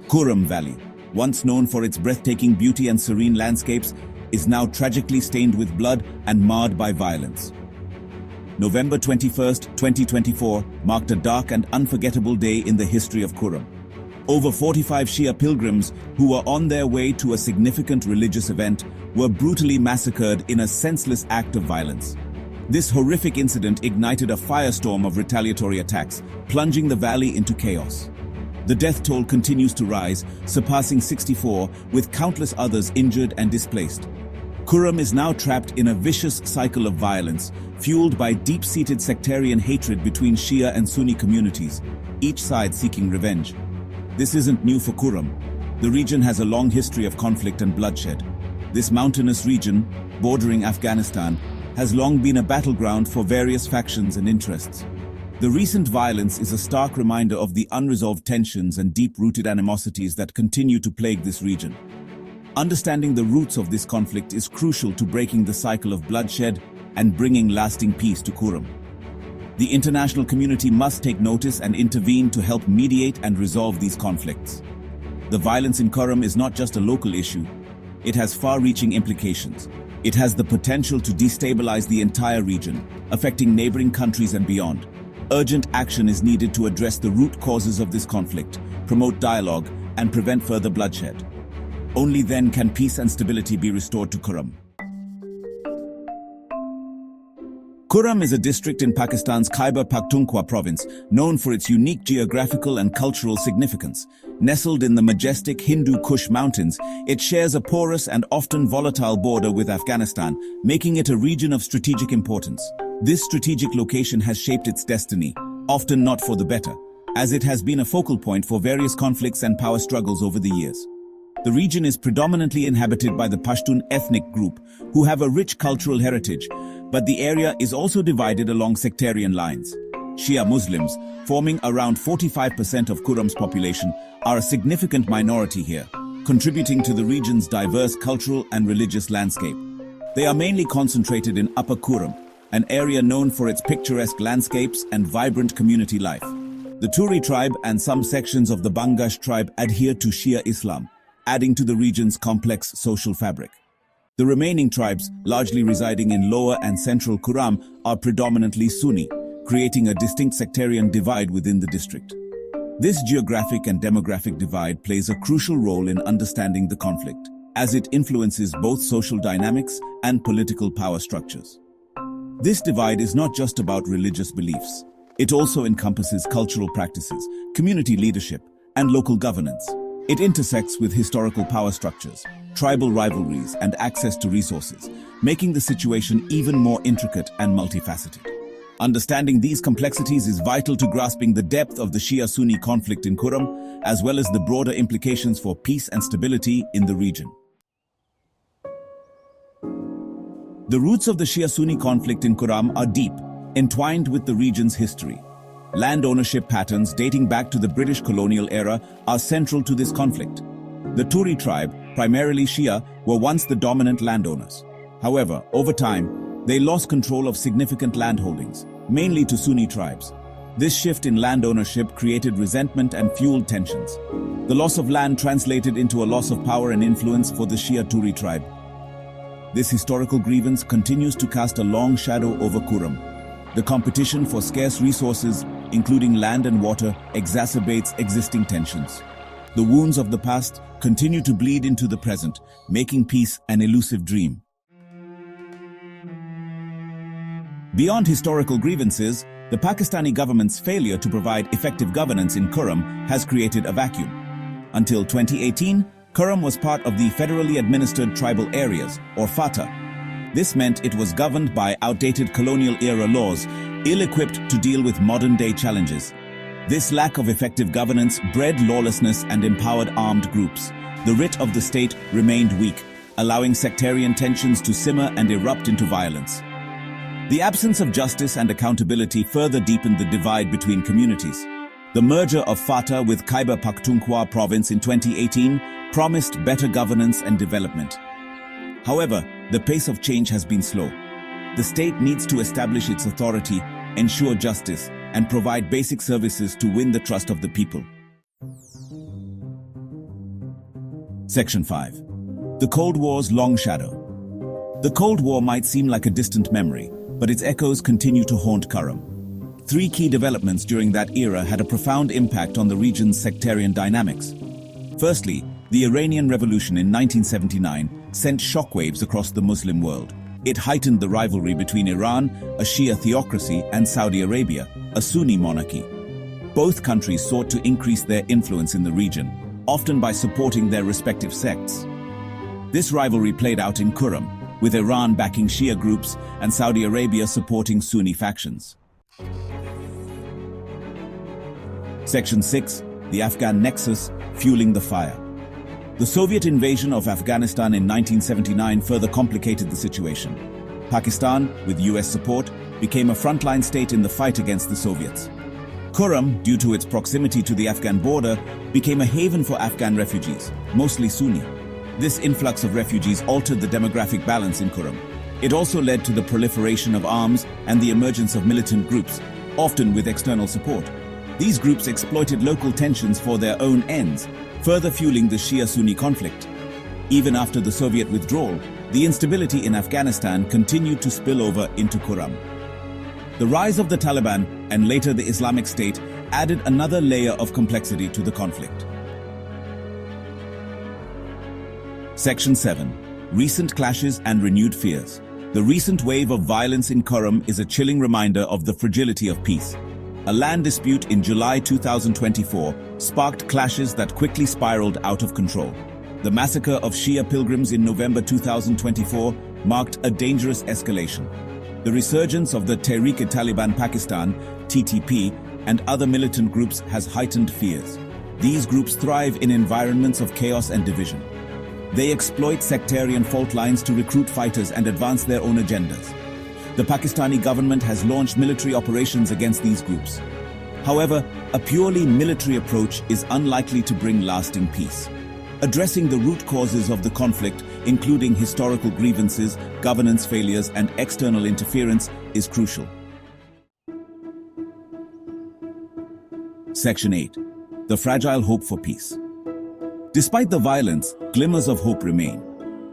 Kurram Valley, once known for its breathtaking beauty and serene landscapes, is now tragically stained with blood and marred by violence. November 21st, 2024 marked a dark and unforgettable day in the history of Kurram. Over 45 Shia pilgrims who were on their way to a significant religious event were brutally massacred in a senseless act of violence. This horrific incident ignited a firestorm of retaliatory attacks, plunging the valley into chaos. The death toll continues to rise, surpassing 64, with countless others injured and displaced. Kurram is now trapped in a vicious cycle of violence, fueled by deep-seated sectarian hatred between Shia and Sunni communities, each side seeking revenge. This isn't new for Kurram. The region has a long history of conflict and bloodshed. This mountainous region, bordering Afghanistan, has long been a battleground for various factions and interests. The recent violence is a stark reminder of the unresolved tensions and deep-rooted animosities that continue to plague this region. Understanding the roots of this conflict is crucial to breaking the cycle of bloodshed and bringing lasting peace to Kurram. The international community must take notice and intervene to help mediate and resolve these conflicts. The violence in Kurram is not just a local issue. It has far-reaching implications. It has the potential to destabilize the entire region, affecting neighboring countries and beyond. Urgent action is needed to address the root causes of this conflict, promote dialogue, and prevent further bloodshed. Only then can peace and stability be restored to Kurram. Kurram is a district in Pakistan's Khyber Pakhtunkhwa province, known for its unique geographical and cultural significance. Nestled in the majestic Hindu Kush Mountains, it shares a porous and often volatile border with Afghanistan, making it a region of strategic importance. This strategic location has shaped its destiny, often not for the better, as it has been a focal point for various conflicts and power struggles over the years. The region is predominantly inhabited by the Pashtun ethnic group, who have a rich cultural heritage, but the area is also divided along sectarian lines. Shia Muslims, forming around 45% of Kurram's population, are a significant minority here, contributing to the region's diverse cultural and religious landscape. They are mainly concentrated in Upper Kurram, an area known for its picturesque landscapes and vibrant community life. The Turi tribe and some sections of the Bangash tribe adhere to Shia Islam, adding to the region's complex social fabric. The remaining tribes, largely residing in lower and central Kurram, are predominantly Sunni, creating a distinct sectarian divide within the district. This geographic and demographic divide plays a crucial role in understanding the conflict, as it influences both social dynamics and political power structures. This divide is not just about religious beliefs. It also encompasses cultural practices, community leadership, and local governance. It intersects with historical power structures, tribal rivalries, and access to resources, making the situation even more intricate and multifaceted. Understanding these complexities is vital to grasping the depth of the Shia-Sunni conflict in Kurram, as well as the broader implications for peace and stability in the region. The roots of the Shia-Sunni conflict in Kurram are deep, entwined with the region's history. Land ownership patterns dating back to the British colonial era are central to this conflict. The Turi tribe, primarily Shia, were once the dominant landowners. However, over time, they lost control of significant landholdings, mainly to Sunni tribes. This shift in land ownership created resentment and fueled tensions. The loss of land translated into a loss of power and influence for the Shia Turi tribe. This historical grievance continues to cast a long shadow over Kurram. The competition for scarce resources, including land and water, exacerbates existing tensions. The wounds of the past continue to bleed into the present, making peace an elusive dream. Beyond historical grievances, the Pakistani government's failure to provide effective governance in Kurram has created a vacuum. Until 2018, Kurram was part of the federally administered tribal areas, or FATA. This meant it was governed by outdated colonial-era laws, ill-equipped to deal with modern-day challenges. This lack of effective governance bred lawlessness and empowered armed groups. The writ of the state remained weak, allowing sectarian tensions to simmer and erupt into violence. The absence of justice and accountability further deepened the divide between communities. The merger of FATA with Khyber Pakhtunkhwa province in 2018 promised better governance and development. However, the pace of change has been slow. The state needs to establish its authority, ensure justice, and provide basic services to win the trust of the people. Section 5. The Cold War's long shadow. The Cold War might seem like a distant memory, but its echoes continue to haunt Kurram. Three key developments during that era had a profound impact on the region's sectarian dynamics. Firstly, the Iranian Revolution in 1979 sent shockwaves across the Muslim world. It heightened the rivalry between Iran, a Shia theocracy, and Saudi Arabia, a Sunni monarchy. Both countries sought to increase their influence in the region, often by supporting their respective sects. This rivalry played out in Kurram, with Iran backing Shia groups and Saudi Arabia supporting Sunni factions. Section 6. The Afghan Nexus, fueling the fire. The Soviet invasion of Afghanistan in 1979 further complicated the situation. Pakistan, with US support, became a frontline state in the fight against the Soviets. Kurram, due to its proximity to the Afghan border, became a haven for Afghan refugees, mostly Sunni. This influx of refugees altered the demographic balance in Kurram. It also led to the proliferation of arms and the emergence of militant groups, often with external support. These groups exploited local tensions for their own ends, further fueling the Shia-Sunni conflict. Even after the Soviet withdrawal, the instability in Afghanistan continued to spill over into Kurram. The rise of the Taliban and later the Islamic State added another layer of complexity to the conflict. Section 7. Recent clashes and renewed fears. The recent wave of violence in Kurram is a chilling reminder of the fragility of peace. A land dispute in July 2024 sparked clashes that quickly spiraled out of control. The massacre of Shia pilgrims in November 2024 marked a dangerous escalation. The resurgence of the Tehreek-e-Taliban Pakistan, TTP, and other militant groups has heightened fears. These groups thrive in environments of chaos and division. They exploit sectarian fault lines to recruit fighters and advance their own agendas. The Pakistani government has launched military operations against these groups. However, a purely military approach is unlikely to bring lasting peace. Addressing the root causes of the conflict, including historical grievances, governance failures, and external interference, is crucial. Section 8. The fragile hope for peace. Despite the violence, glimmers of hope remain.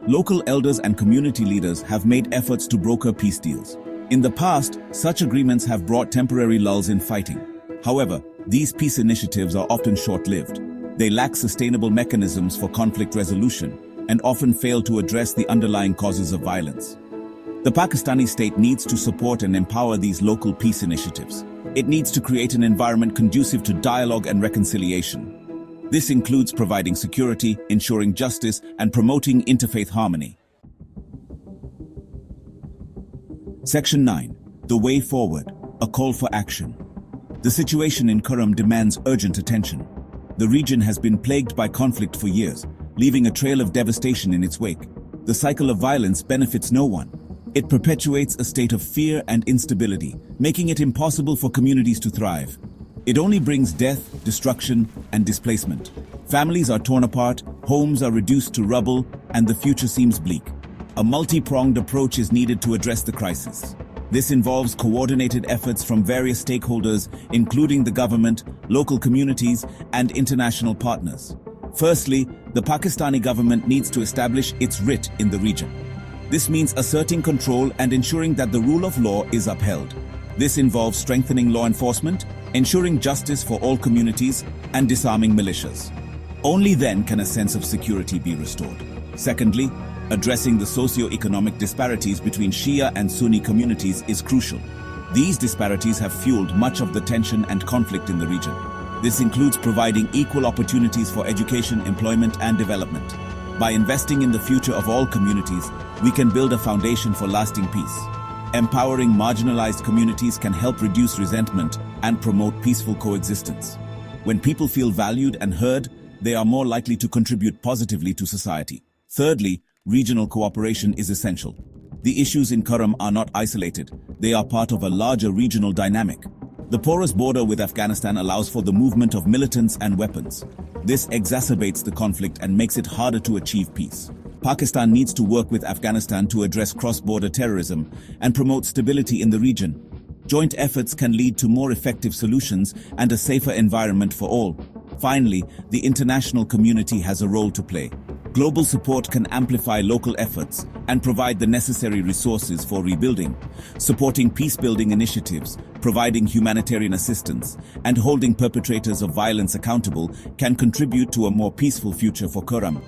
Local elders and community leaders have made efforts to broker peace deals. In the past, such agreements have brought temporary lulls in fighting. However, these peace initiatives are often short-lived. They lack sustainable mechanisms for conflict resolution and often fail to address the underlying causes of violence. The Pakistani state needs to support and empower these local peace initiatives. It needs to create an environment conducive to dialogue and reconciliation. This includes providing security, ensuring justice, and promoting interfaith harmony. Section 9. The Way Forward, a call for action. The situation in Kurram demands urgent attention. The region has been plagued by conflict for years, leaving a trail of devastation in its wake. The cycle of violence benefits no one. It perpetuates a state of fear and instability, making it impossible for communities to thrive. It only brings death, destruction, and displacement. Families are torn apart, homes are reduced to rubble, and the future seems bleak. A multi-pronged approach is needed to address the crisis. This involves coordinated efforts from various stakeholders, including the government, local communities, and international partners. Firstly, the Pakistani government needs to establish its writ in the region. This means asserting control and ensuring that the rule of law is upheld. This involves strengthening law enforcement, ensuring justice for all communities, and disarming militias. Only then can a sense of security be restored. Secondly, addressing the socio-economic disparities between Shia and Sunni communities is crucial. These disparities have fueled much of the tension and conflict in the region. This includes providing equal opportunities for education, employment, and development. By investing in the future of all communities, we can build a foundation for lasting peace. Empowering marginalized communities can help reduce resentment and promote peaceful coexistence. When people feel valued and heard, they are more likely to contribute positively to society. Thirdly, regional cooperation is essential. The issues in Kurram are not isolated. They are part of a larger regional dynamic. The porous border with Afghanistan allows for the movement of militants and weapons. This exacerbates the conflict and makes it harder to achieve peace. Pakistan needs to work with Afghanistan to address cross-border terrorism and promote stability in the region. Joint efforts can lead to more effective solutions and a safer environment for all. Finally, the international community has a role to play. Global support can amplify local efforts and provide the necessary resources for rebuilding. Supporting peace-building initiatives, providing humanitarian assistance, and holding perpetrators of violence accountable can contribute to a more peaceful future for Kurram.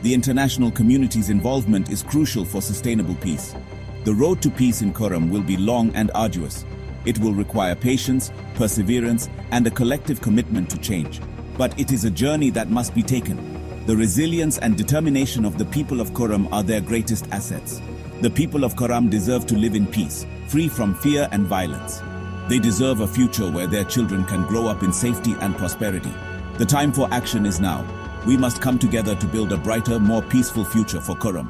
The international community's involvement is crucial for sustainable peace. The road to peace in Kurram will be long and arduous. It will require patience, perseverance, and a collective commitment to change. But it is a journey that must be taken. The resilience and determination of the people of Kurram are their greatest assets. The people of Kurram deserve to live in peace, free from fear and violence. They deserve a future where their children can grow up in safety and prosperity. The time for action is now. We must come together to build a brighter, more peaceful future for Kurram.